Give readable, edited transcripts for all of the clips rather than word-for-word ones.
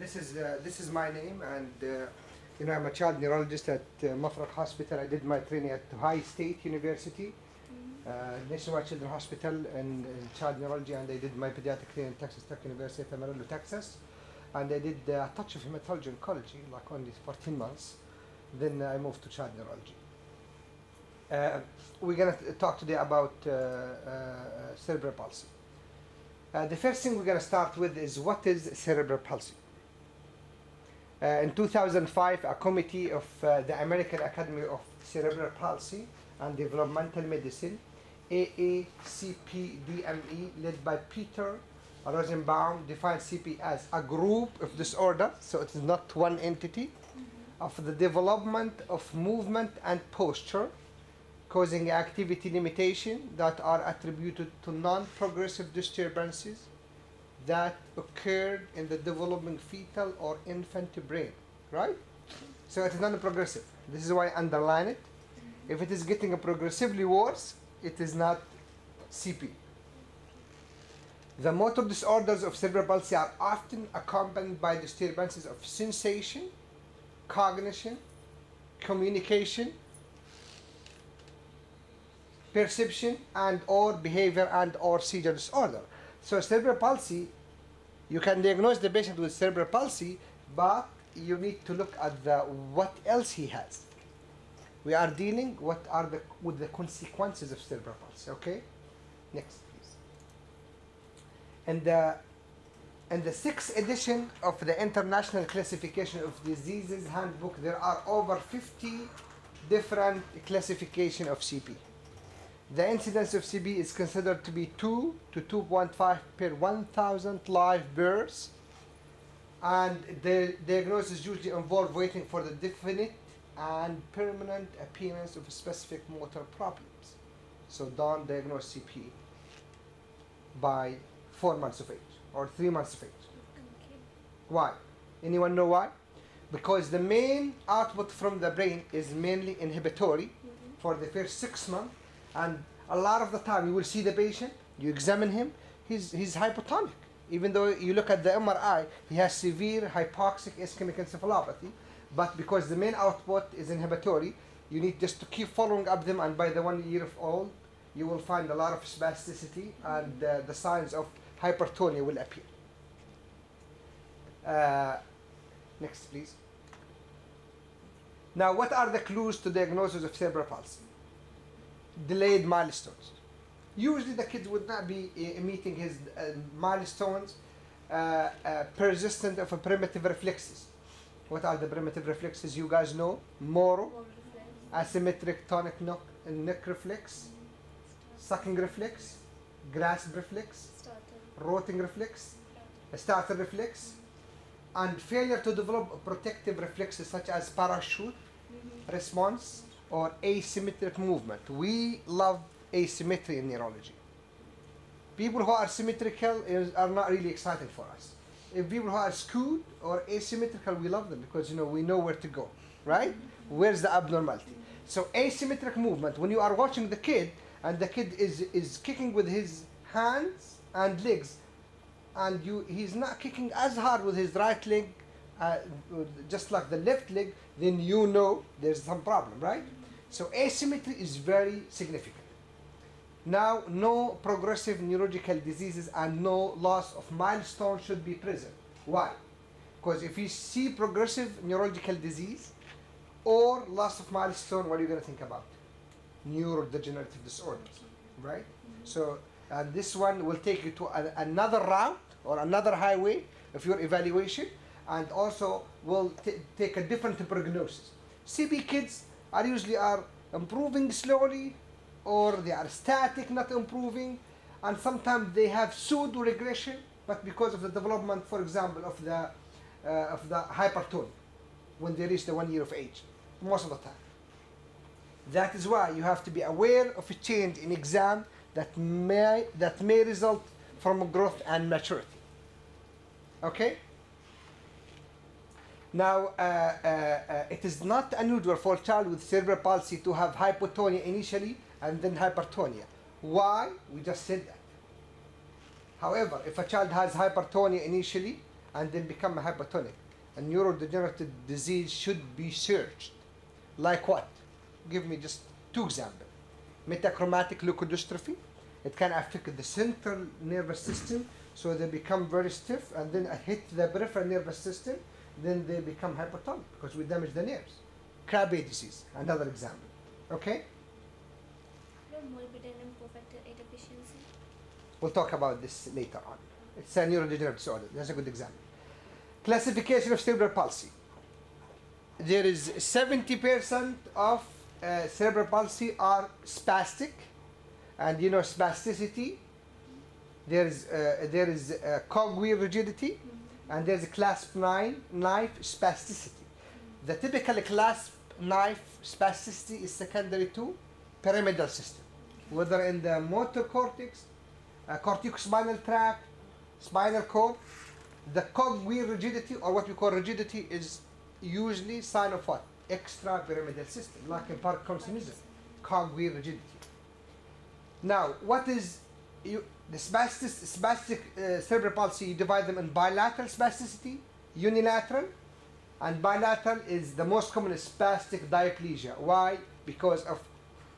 This is my name, and I'm a child neurologist at Mafraq Hospital. I did my training at Ohio State University, Nationwide Children's Hospital in child neurology, and I did my pediatric training in Texas Tech University at Amarillo, Texas, and I did a touch of hematology oncology, like only 14 months. Then I moved to child neurology. We're going to talk today about cerebral palsy. The first thing we're going to start with is what is cerebral palsy. In 2005, a committee of the American Academy of Cerebral Palsy and Developmental Medicine, AACP-DME, led by Peter Rosenbaum, defined CP as a group of disorder, so it is not one entity, of the development of movement and posture, causing activity limitation that are attributed to non-progressive disturbances that occurred in the developing fetal or infant brain, right? So it is non-progressive. This is why I underline it. If it is getting progressively worse, it is not CP. The motor disorders of cerebral palsy are often accompanied by disturbances of sensation, cognition, communication, perception, and or behavior and or seizure disorder. So cerebral palsy, you can diagnose the patient with cerebral palsy, but you need to look at what else he has. We are dealing with the consequences of cerebral palsy. Okay, next please. And in the 6th edition of the International Classification of Diseases Handbook, there are over 50 different classifications of CP. The incidence of CP is considered to be 2 to 2.5 per 1,000 live births, and the diagnosis usually involves waiting for the definite and permanent appearance of specific motor problems. So don't diagnose CP by 4 months of age or 3 months of age. Okay. Why? Anyone know why? Because the main output from the brain is mainly inhibitory for the first 6 months. And a lot of the time you will see the patient, you examine him, he's hypotonic. Even though you look at the MRI, he has severe hypoxic ischemic encephalopathy, but because the main output is inhibitory, you need just to keep following up them, and by the 1 year old, you will find a lot of spasticity and the signs of hypertonia will appear. Next, please. Now, what are the clues to diagnosis of cerebral palsy? Delayed milestones. Usually the kids would not be meeting his milestones. Persistent of a primitive reflexes. What are the primitive reflexes? You guys know? Moro, asymmetric tonic neck reflex, sucking reflex, grasp reflex, rotting reflex, starter reflex, and failure to develop protective reflexes such as parachute response or asymmetric movement. We love asymmetry in neurology. People who are symmetrical are not really exciting for us. If people who are skewed or asymmetrical, we love them because we know where to go, right? Where's the abnormality? So asymmetric movement, when you are watching the kid and the kid is kicking with his hands and legs, and he's not kicking as hard with his right leg, just like the left leg, then you know there's some problem, right? So asymmetry is very significant. Now, no progressive neurological diseases and no loss of milestone should be present. Why? Because if you see progressive neurological disease or loss of milestone, what are you going to think about? Neurodegenerative disorders, right? So this one will take you to another route or another highway of your evaluation, and also will take a different prognosis. CP kids usually improving slowly, or they are static, not improving, and sometimes they have pseudo regression, but because of the development, for example, of the hypertonic when they reach the 1 year of age, most of the time. That is why you have to be aware of a change in exam that may result from growth and maturity. Okay? Now, it is not unusual for a child with cerebral palsy to have hypotonia initially and then hypertonia. Why? We just said that. However, if a child has hypertonia initially and then become a hypotonic. A neurodegenerative disease should be searched. Like what? Give me just 2 examples. Metachromatic leukodystrophy. It can affect the central nervous system, so they become very stiff, and then hit the peripheral nervous system, then they become hypotonic because we damage the nerves. Krabbe disease, another example. Okay? Molybdenum cofactor A deficiency. We'll talk about this later on. It's a neurodegenerative disorder. That's a good example. Classification of cerebral palsy. There is 70% of cerebral palsy are spastic, and you know spasticity. There is cogwheel rigidity, and there's a clasp knife spasticity. The typical clasp knife spasticity is secondary to pyramidal system, whether in the motor cortex, corticospinal tract, spinal cord. The cogwheel rigidity, or what we call rigidity, is usually sign of what? Extrapyramidal system, like in Parkinsonism, cogwheel rigidity. Now, what is the spastic cerebral palsy? You divide them in bilateral spasticity, unilateral, and bilateral is the most common spastic diplegia. Why? Because of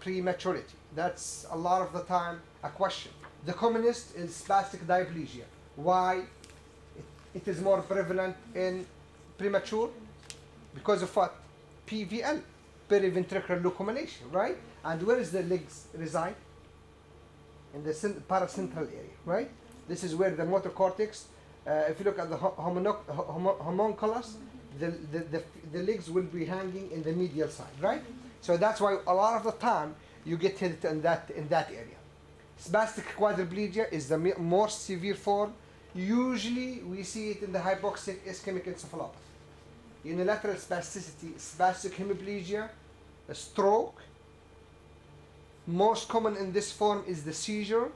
prematurity. That's a lot of the time a question. The commonest is spastic diplegia. Why? It is more prevalent in premature because of what? PVL, periventricular leukomalacia, right? And where is the legs reside? In the paracentral area, right? This is where the motor cortex, if you look at the homunculus, the legs will be hanging in the medial side, right? So that's why a lot of the time you get hit in that area. Spastic quadriplegia is the more severe form. Usually we see it in the hypoxic ischemic encephalopathy. Unilateral spasticity, spastic hemiplegia, a stroke. Most common in this form is the seizure.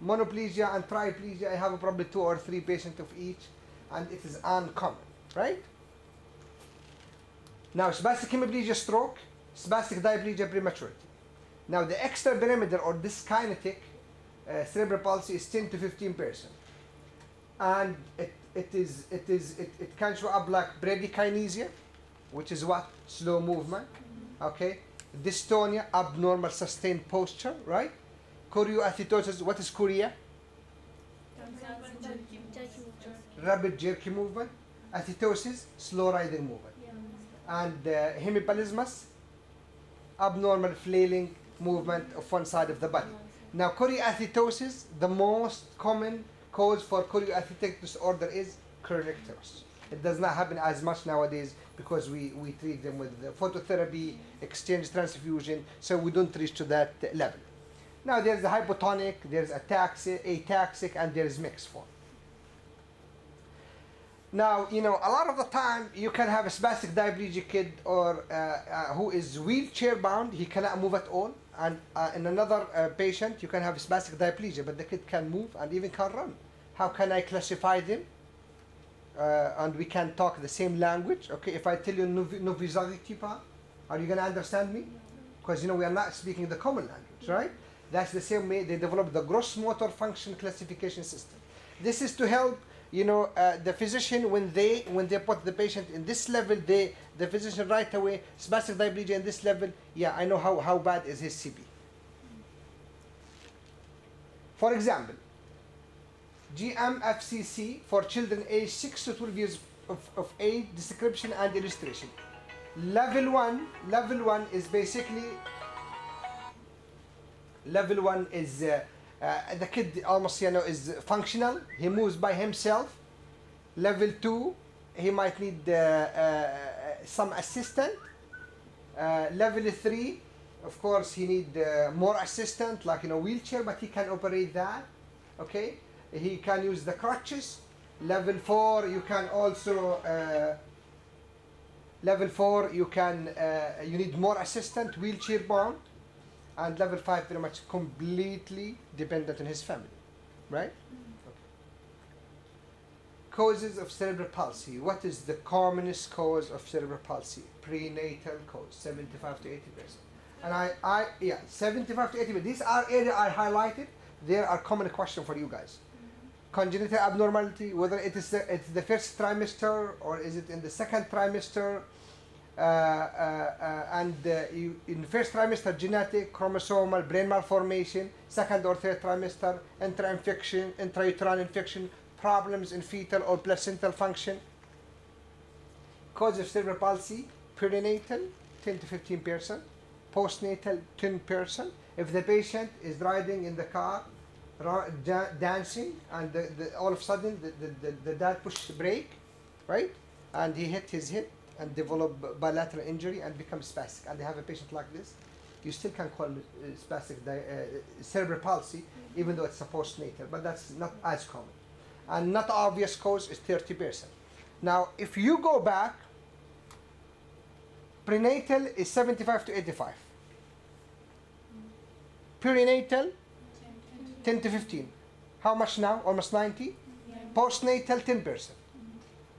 Monoplegia and triplegia, I have probably 2 or 3 patients of each, and it is uncommon, right? Now, spastic hemiplegia, stroke, spastic diplegia, prematurity. Now, the extrapyramidal or dyskinetic cerebral palsy is 10 to 15%. And it can show up like bradykinesia, which is what? Slow movement, okay? Dystonia, abnormal sustained posture, right? Choreoathetosis, what is chorea? Rapid jerky movement. Athetosis, slow riding movement. And hemipalismus, abnormal flailing movement of one side of the body. Now, choreoathetosis, the most common cause for choreoathetotic disorder is kernicterus. It does not happen as much nowadays because we treat them with phototherapy, exchange transfusion, so we don't reach to that level. Now there's the hypotonic, there's ataxic, and there's mixed form. Now, you know, a lot of the time you can have a spastic diplegic kid or who is wheelchair bound, he cannot move at all. And in another patient, you can have spastic diplegia, but the kid can move and even can run. How can I classify them? And we can talk the same language. Okay, if I tell you novizagitypa, are you going to understand me? Because, you know, we are not speaking the common language, right? That's the same way they developed the gross motor function classification system. This is to help, you know, the physician when they put the patient in this level, the physician right away, spastic diplegia in this level, yeah, I know how bad is his CP. For example, GMFCC for children aged 6 to 12 years of age, description and illustration. Level 1 is basically, level 1 is the kid almost, you know, is functional. He moves by himself. Level 2, he might need some assistant. Level 3, of course, he need more assistant, like, you know, wheelchair, but he can operate that. Okay, he can use the crutches. Level 4, you can also level 4, you can you need more assistant, wheelchair bound. And level 5 pretty much completely dependent on his family, right? Okay. Causes of cerebral palsy. What is the commonest cause of cerebral palsy? Prenatal cause, 75 to 80%. And 75 to 80%. These are areas I highlighted. There are common questions for you guys. congenital abnormality, whether it's the first trimester or is it in the second trimester, in the first trimester genetic, chromosomal, brain malformation, second or third trimester, intra-infection, intrauterine infection, problems in fetal or placental function. Cause of cerebral palsy, perinatal, 10 to 15%, postnatal, 10%. If the patient is riding in the car, dancing, and all of a sudden the dad pushed the brake, right? And he hit his hip and developed bilateral injury and become spastic. And they have a patient like this, you still can call it spastic cerebral palsy, even though it's a postnatal, but that's not as common. And not obvious cause is 30%. Now, if you go back, prenatal is 75 to 85. Perinatal, 10 to 15. How much now? Almost 90? Yeah. Postnatal, 10%.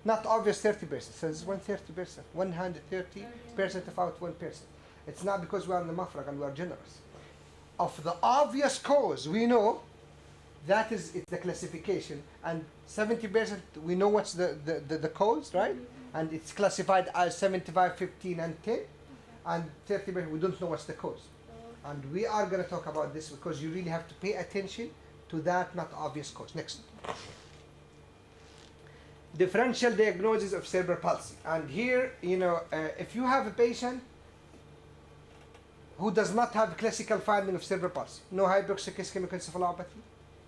Not obvious, 30%. So it's 130%. 130% about 1%. It's not because we are in the mafraq and we are generous. Of the obvious cause, we know that is it's the classification. And 70% we know what's the cause, right? And it's classified as 75, 15, and 10. And 30% we don't know what's the cause. And we are going to talk about this because you really have to pay attention to that not obvious cause. Next. Differential diagnosis of cerebral palsy. And here, if you have a patient who does not have classical finding of cerebral palsy, no hypoxic ischemic encephalopathy,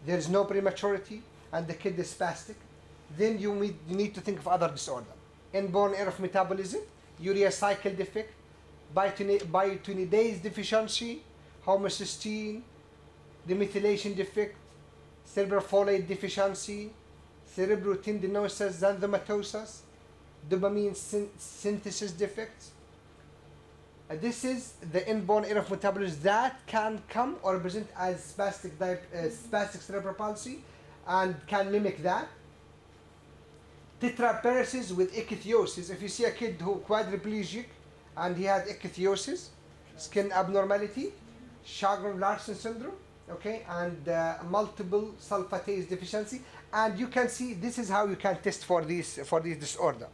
there is no prematurity, and the kid is spastic, then you need to think of other disorder. Inborn error of metabolism, urea cycle defect, biotinidase deficiency, homocysteine, demethylation defect, cerebral folate deficiency, cerebrotendinosis xanthomatosis, dopamine synthesis defects. This is the inborn error of metabolism that can come or present as spastic cerebral palsy and can mimic that. Tetraparesis with ichthyosis. If you see a kid who quadriplegic and he has ichthyosis, skin abnormality, Sjogren-Larsen syndrome, okay, and multiple sulfatase deficiency, and you can see this is how you can test for this disorder.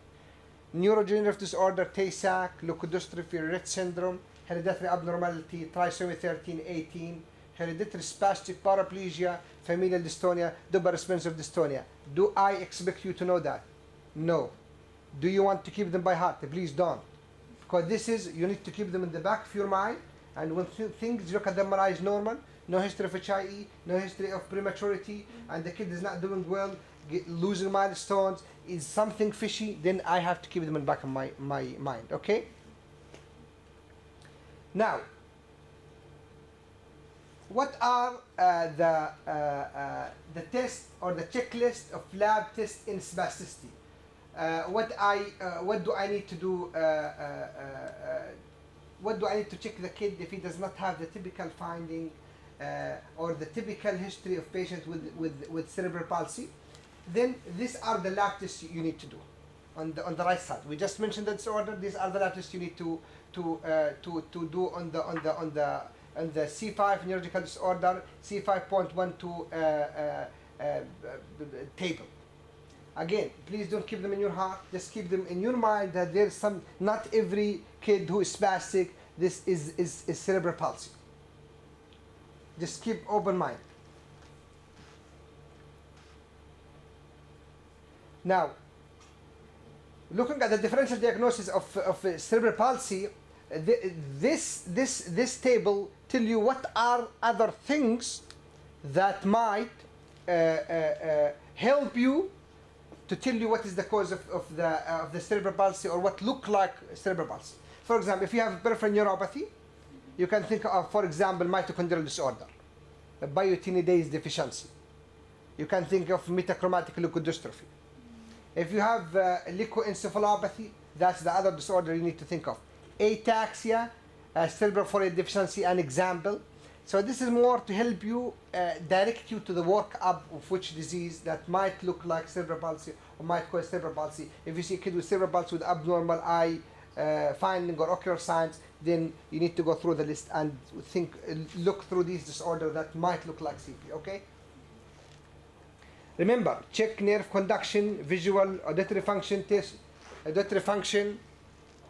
Neurodegenerative disorder, Tay-Sachs, leukodystrophy, Rett syndrome, hereditary abnormality, trisomy 13, 18, hereditary spastic paraplegia, familial dystonia, double responsive dystonia. Do I expect you to know that? No. Do you want to keep them by heart? Please don't. Because you need to keep them in the back of your mind, and when things look at them as normal, no history of HIE, no history of prematurity, and the kid is not doing well, losing milestones, is something fishy, then I have to keep them in the back of my mind, okay? Now, what are the test or the checklist of lab tests in spasticity? What do I need to do? What do I need to check the kid if he does not have the typical finding or the typical history of patients with cerebral palsy? Then these are the lab tests you need to do on the right side. We just mentioned the disorder. These are the lab tests you need to do on the C5 neurological disorder, C5.12 table. Again, please don't keep them in your heart. Just keep them in your mind that there's some. Not every kid who is spastic, this is cerebral palsy. Just keep open mind. Now, looking at the differential diagnosis of cerebral palsy, this table tell you what are other things that might help you to tell you what is the cause of the cerebral palsy or what look like cerebral palsy. For example, if you have peripheral neuropathy, you can think of, for example, mitochondrial disorder, a biotinidase deficiency. You can think of metachromatic leukodystrophy. If you have leukoencephalopathy, that's the other disorder you need to think of. Ataxia, cerebral folate deficiency, an example. So this is more to help you, direct you to the workup of which disease that might look like cerebral palsy or might cause cerebral palsy. If you see a kid with cerebral palsy with abnormal eye finding or ocular signs, then you need to go through the list and look through these disorders that might look like CP, okay? Remember, check nerve conduction, visual, auditory function test, auditory function,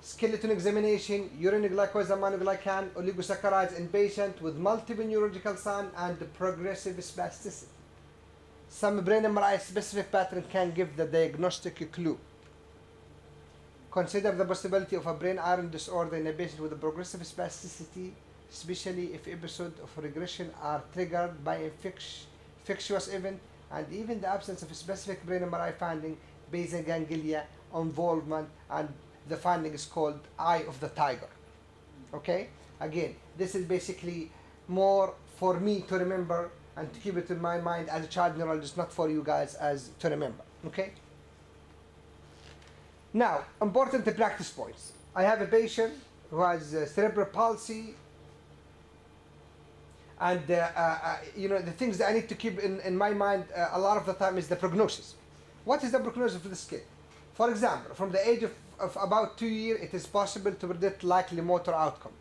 skeleton examination, urine glycosaminoglycan, oligosaccharides in patient with multiple neurological signs and progressive spasticity. Some brain MRI specific pattern can give the diagnostic clue. Consider the possibility of a brain iron disorder in a patient with a progressive spasticity, especially if episodes of regression are triggered by infectious event and even the absence of a specific brain MRI finding, basal ganglia involvement, and the finding is called eye of the tiger. Okay? Again, this is basically more for me to remember and to keep it in my mind as a child neurologist, not for you guys as to remember. Okay? Now, important practice points. I have a patient who has cerebral palsy, and the things that I need to keep in my mind a lot of the time is the prognosis. What is the prognosis for this kid? For example, from the age of about 2 years, it is possible to predict likely motor outcome,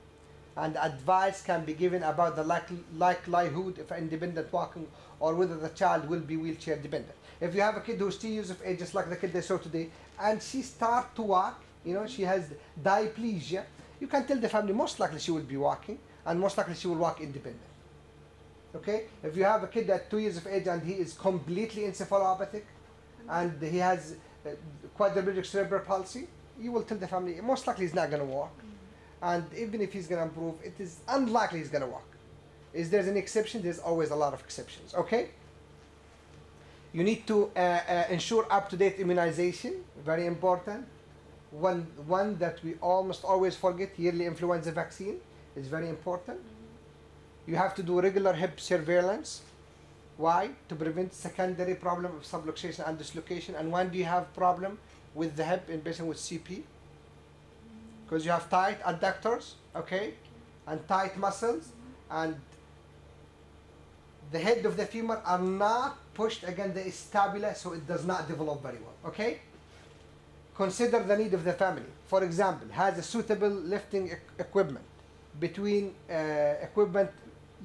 and advice can be given about the likelihood of independent walking or whether the child will be wheelchair dependent. If you have a kid who's 2 years of age, just like the kid they saw today, and she start to walk, she has diplegia, you can tell the family most likely she will be walking and most likely she will walk independent. Okay? If you have a kid at 2 years of age and he is completely encephalopathic and he has quadriplegic cerebral palsy, you will tell the family most likely he's not going to walk. And even if he's going to improve, it is unlikely he's going to walk. Is there an exception? There's always a lot of exceptions. Okay? You need to ensure up-to-date immunization, very important. One that we almost always forget, yearly influenza vaccine is very important. You have to do regular hip surveillance. Why? To prevent secondary problem of subluxation and dislocation. And when do you have problem with the hip in patient with CP? Because you have tight adductors, okay, and tight muscles, and the head of the femur are not pushed against the scapula, so it does not develop very well, okay? Consider the need of the family. For example, has a suitable lifting equipment between equipment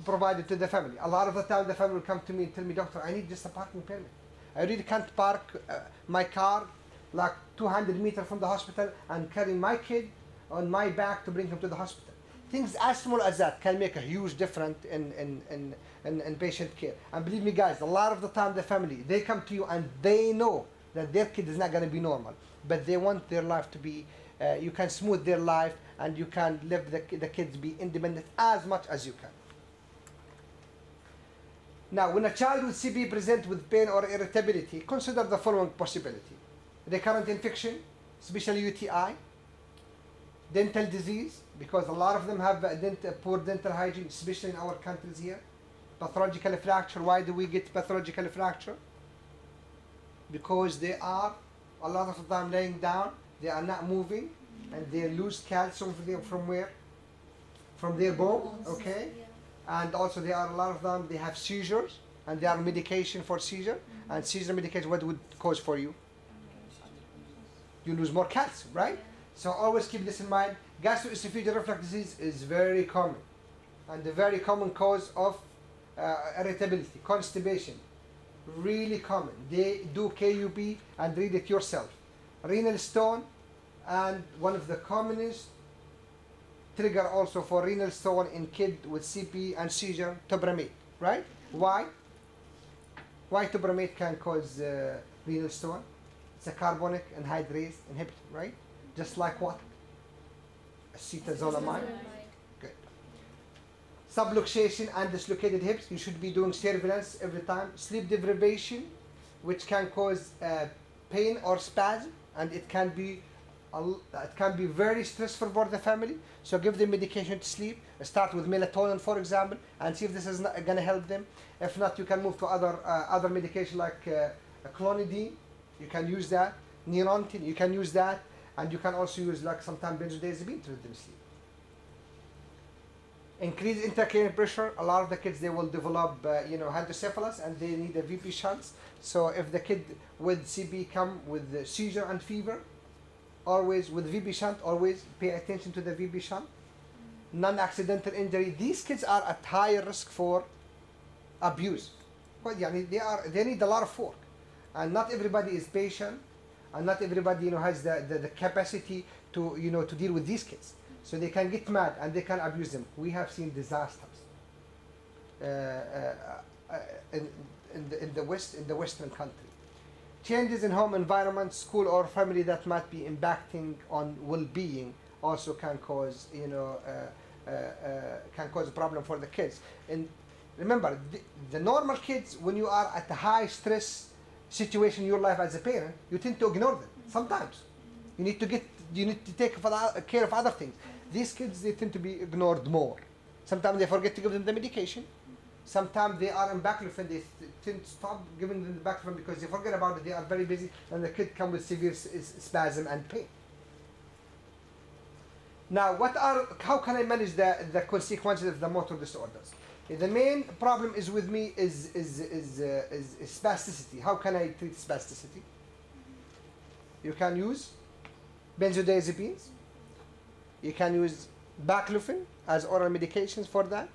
provided to the family. A lot of the time the family will come to me and tell me, doctor, I need just a parking permit. I really can't park my car like 200 meters from the hospital and carry my kid on my back to bring him to the hospital. Things as small as that can make a huge difference in patient care. And believe me guys, a lot of the time the family, they come to you and they know that their kid is not going to be normal, but they want their life to be, you can smooth their life and you can let the kids be independent as much as you can. Now, when a child with CP presents with pain or irritability, consider the following possibility. Recurrent infection, especially UTI, dental disease, because a lot of them have poor dental hygiene, especially in our countries here. Pathological fracture. Why do we get pathological fracture? Because they are a lot of the time laying down, they are not moving, and they lose calcium from where? From their bone, okay? And also they are a lot of them, they have seizures, and they are medication for seizure, and seizure medication, what would cause for you? You lose more calcium, right? So always keep this in mind. Gastroesophageal reflux disease is very common, and a very common cause of irritability, constipation, really common. They do KUP and read it yourself. Renal stone, and one of the commonest trigger also for renal stone in kid with CP and seizure, tobramate, right? Why? Why tobramate can cause renal stone? It's a carbonic anhydrase inhibitor, right? Just like what? Acetazolamide. Good. Subluxation and dislocated hips, you should be doing surveillance every time. Sleep deprivation, which can cause pain or spasm, and it can be very stressful for the family. So give them medication to sleep. Start with melatonin, for example, and see if this is going to help them. If not, you can move to other medication like clonidine. You can use that. Neurontin, you can use that. And you can also use like sometimes benzodiazepine to let them sleep. Increase intracranial pressure. A lot of the kids, they will develop hydrocephalus and they need a VP shunts. So if the kid with CP come with seizure and fever, always with VP shunt, always pay attention to the VP shunt. Non-accidental injury. These kids are at higher risk for abuse. But they need a lot of work. and not everybody is patient, and not everybody has the capacity to to deal with these kids. So they can get mad and they can abuse them. We have seen disasters in the Western country. Changes in home environment, school, or family that might be impacting on well-being also can cause a problem for the kids. And remember, the normal kids, when you are at a high stress situation in your life as a parent, you tend to ignore them. Sometimes you need to take care of other things. These kids, they tend to be ignored more. Sometimes they forget to give them the medication. Sometimes they are in baclofen, they tend to stop giving them the baclofen because they forget about it, they are very busy, and the kid comes with severe spasm and pain. Now, how can I manage the consequences of the motor disorders? The main problem is with me is spasticity. How can I treat spasticity? You can use benzodiazepines. You can use baclofen as oral medications for that.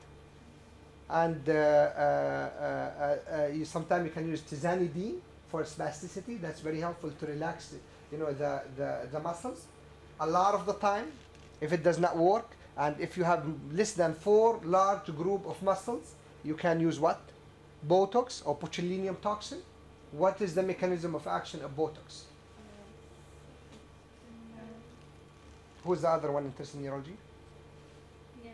And sometimes you can use tizanidine for spasticity. That's very helpful to relax the muscles. A lot of the time, if it does not work, and if you have less than 4 large group of muscles, you can use what? Botox or botulinum toxin. What is the mechanism of action of Botox? Who's the other one interested in neurology? Yeah.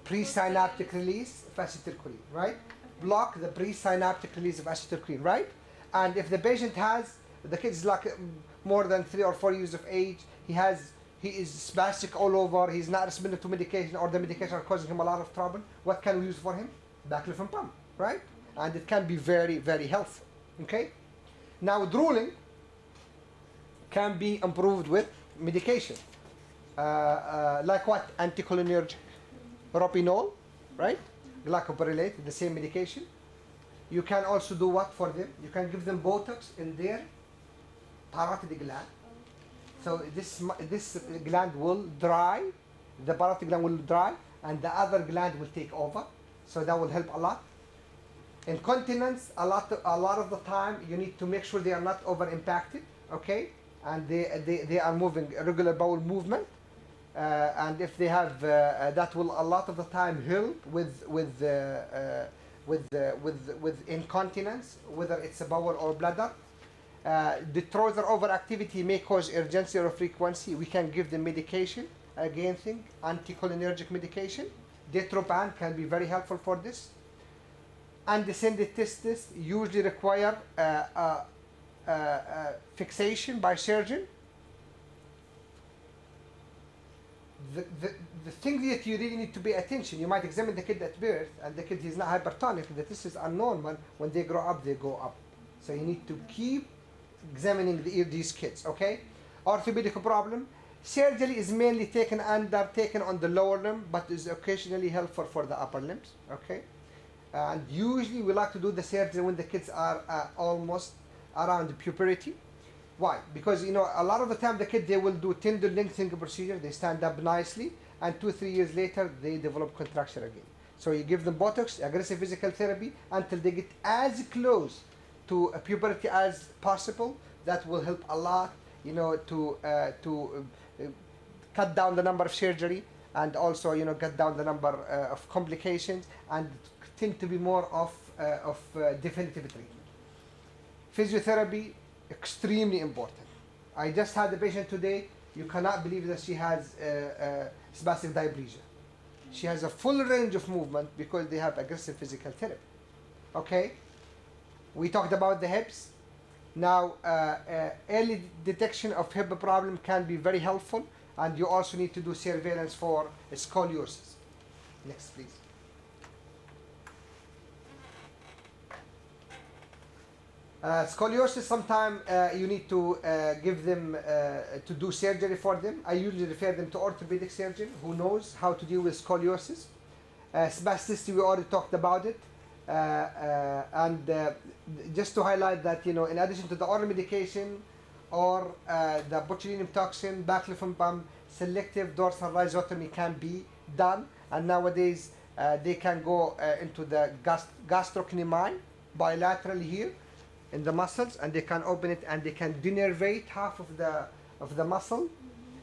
Presynaptic release of acetylcholine, right? Block the presynaptic release of acetylcholine, right? And if the patient the kid is like more than 3 or 4 years of age, he is spastic all over, he's not responding to medication, or the medication are causing him a lot of trouble, what can we use for him? Baclofen pump, right? And it can be very, very helpful, okay? Now, drooling can be improved with medication. Like what? Anticholinergic. Ropinol, right? Glycopyrrolate, the same medication. You can also do what for them? You can give them Botox in their parotid gland. So this gland will dry, the parotid gland will dry, and the other gland will take over. So that will help a lot. Incontinence, a lot of the time, you need to make sure they are not over impacted, okay? And they are moving regular bowel movement. And if they have, that will a lot of the time help with incontinence, whether it's a bowel or bladder. The trouser overactivity may cause urgency or frequency. We can give them medication, again anticholinergic medication. Detropan can be very helpful for this. Undescended testes usually require fixation by surgeon. The thing that you really need to pay attention, you might examine the kid at birth, and the kid is not hypertonic, the testes are normal. When they grow up, they go up. So you need to keep examining these kids, okay? Orthopedic problem. Surgery is mainly undertaken on the lower limb, but is occasionally helpful for the upper limbs, okay? And usually we like to do the surgery when the kids are almost around puberty. Why? Because a lot of the time the kid, they will do tendon lengthening procedure, they stand up nicely, and 2-3 years later they develop contraction again. So you give them Botox, aggressive physical therapy, until they get as close to puberty as possible. That will help a lot, to cut down the number of surgery, and also cut down the number of complications, and tend to be more of definitive treatment. Physiotherapy, extremely important. I just had a patient today. You cannot believe that she has spastic diplegia. She has a full range of movement because they have aggressive physical therapy. Okay? We talked about the hips. Now, early detection of hip problem can be very helpful, and you also need to do surveillance for scoliosis. Next, please. Scoliosis, sometimes you need to give them, to do surgery for them. I usually refer them to orthopedic surgeon who knows how to deal with scoliosis. Spasticity, we already talked about it. And just to highlight that, in addition to the oral medication or the botulinum toxin, baclofen pump, selective dorsal rhizotomy can be done. And nowadays, they can go into the gastrocnemi bilaterally here. in the muscles, and they can open it and they can denervate half of the muscle,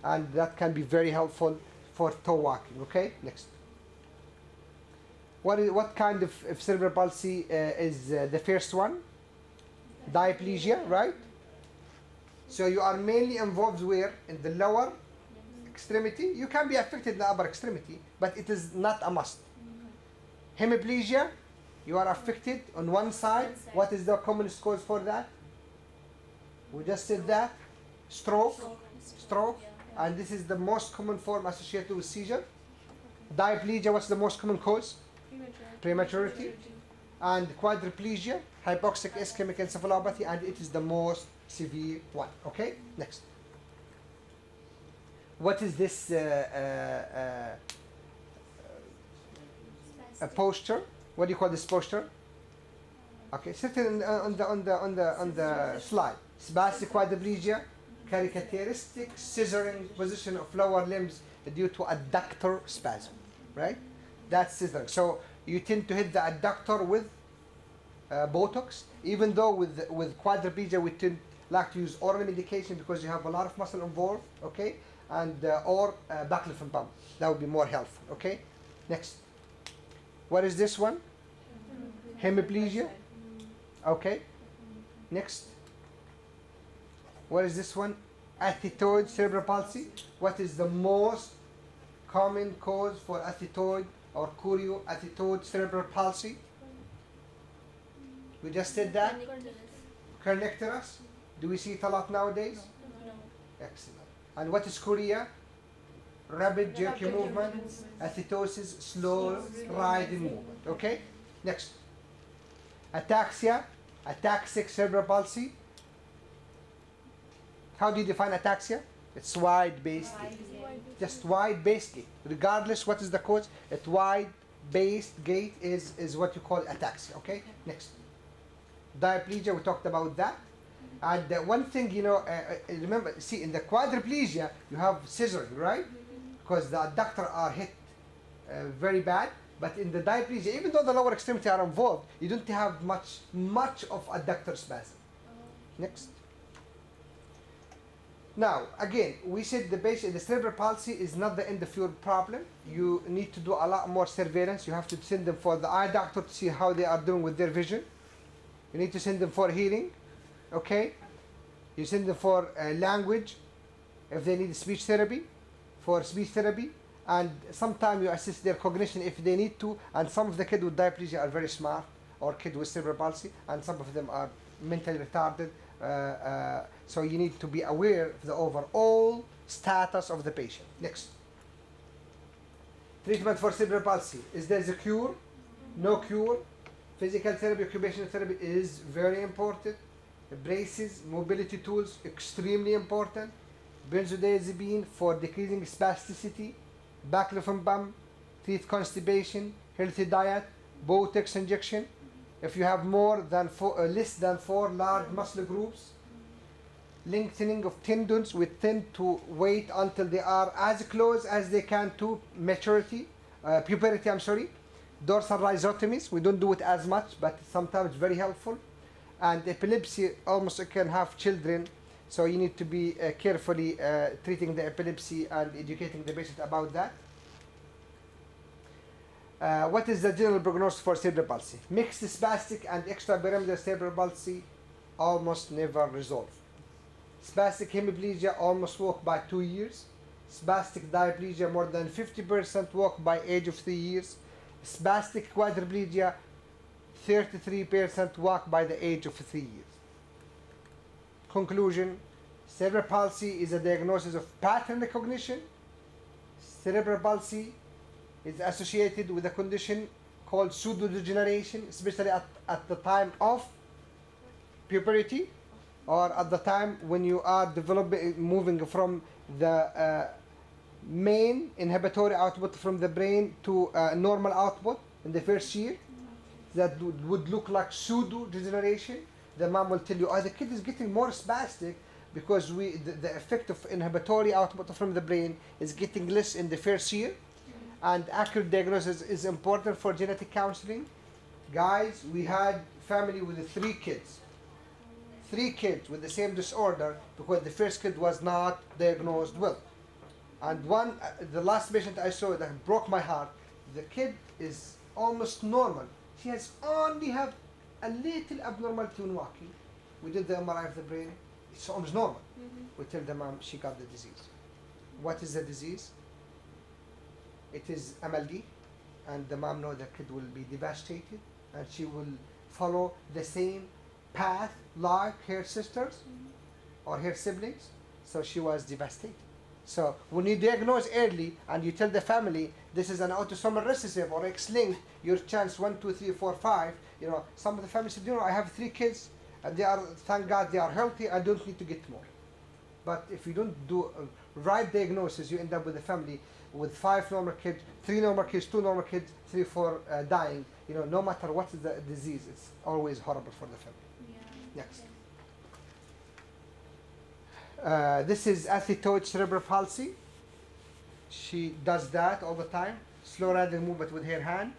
and that can be very helpful for toe walking. Okay, next. What kind of cerebral palsy is the first one? Diplegia, right? So you are mainly involved where? In the lower extremity. You can be affected in the upper extremity, but it is not a must. Hemiplegia, you are affected on one side. What is the commonest cause for that? We just said that. Stroke. And this is the most common form associated with seizure. Diplegia, what's the most common cause? Prematurity. And quadriplegia, hypoxic ischemic encephalopathy, and it is the most severe one. Okay, next. What is this a posture? What do you call this posture? Okay, sit on the slide. Spastic quadriplegia, characteristic scissoring position of lower limbs due to adductor spasm, right? That's scissoring. So you tend to hit the adductor with Botox, even though with quadriplegia we tend like to use oral medication because you have a lot of muscle involved, okay? And or baclofen pump. That would be more helpful, okay? Next. What is this one? Hemiplegia. Okay. Next. What is this one? Athetoid cerebral palsy. What is the most common cause for athetoid or chorioathetoid cerebral palsy? We just said that. Kernicterus. Do we see it a lot nowadays? Excellent. And what is chorea? Rapid jerky movement. Athetosis, slow riding movement. Okay? Next. Ataxia, ataxic cerebral palsy. How do you define ataxia? It's wide-based gait. Just wide-based gait. Regardless what is the cause, it's wide-based gait is what you call ataxia. Okay? Next. Diplegia, we talked about that. And one thing, remember, see, in the quadriplegia, you have scissoring, right? Because the adductor are hit very bad. But in the diplegia, even though the lower extremity are involved, you don't have much of adductor spasm. Next. Now, again, we said the cerebral palsy is not the end of your problem. You need to do a lot more surveillance. You have to send them for the eye doctor to see how they are doing with their vision. You need to send them for hearing. Okay? You send them for language, if they need speech therapy, for speech therapy. And sometimes you assist their cognition if they need to. And some of the kids with diplegia are very smart, or kids with cerebral palsy, and some of them are mentally retarded. So you need to be aware of the overall status of the patient. Next. Treatment for cerebral palsy. Is there a cure? No cure. Physical therapy, occupational therapy is very important. Braces, mobility tools, extremely important. Benzodiazepine for decreasing spasticity. Baclofen pump, teeth constipation, healthy diet, Botox injection. If you have less than 4 large muscle groups, lengthening of tendons, we tend to wait until they are as close as they can to puberty, Dorsal rhizotomies, we don't do it as much, but sometimes very helpful. And epilepsy, almost you can have children, so you need to be carefully treating the epilepsy and educating the patient about that. What is the general prognosis for cerebral palsy? Mixed spastic and extrapyramidal cerebral palsy almost never resolve. Spastic hemiplegia almost walk by 2 years. Spastic diplegia more than 50% walk by age of 3 years. Spastic quadriplegia 33% walk by the age of 3 years. Conclusion: cerebral palsy is a diagnosis of pattern recognition. Cerebral palsy is associated with a condition called pseudodegeneration, especially at the time of puberty, or at the time when you are moving from the main inhibitory output from the brain to normal output in the first year. That would look like pseudo-degeneration. The mom will tell you, the kid is getting more spastic because the effect of inhibitory output from the brain is getting less in the first year. And accurate diagnosis is important for genetic counseling. Guys, we had family with 3 kids. 3 kids with the same disorder because the first kid was not diagnosed well. And the last patient I saw that broke my heart, the kid is almost normal. She has only have a little abnormality when walking. We did the MRI of the brain. It's almost normal. We tell the mom she got the disease. What is the disease? It is MLD, and the mom knows the kid will be devastated, and she will follow the same path like her sisters or her siblings. So she was devastated. So when you diagnose early and you tell the family this is an autosomal recessive or X-linked, your chance 1, 2, 3, 4, 5. You know, some of the families said, I have 3 kids, and they are, thank God, they are healthy. I don't need to get more. But if you don't do a right diagnosis, you end up with a family with 5 normal kids, 3 normal kids, 2 normal kids, 3, 4 dying. No matter what is the disease, it's always horrible for the family. Yeah. Next. This is athetoid cerebral palsy. She does that all the time, slow random movement with her hand.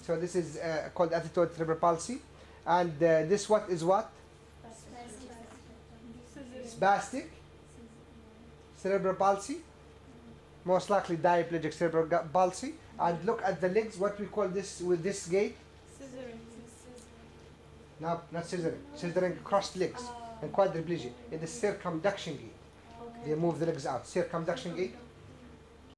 So this is called athetoid cerebral palsy. And this what is what? Spastic cerebral palsy. Most likely diplegic cerebral palsy. And look at the legs, what we call this with this gait? No, not scissoring. Scissoring crossed legs and quadriplegia. It is circumduction gait. They move the legs out. Circumduction gait.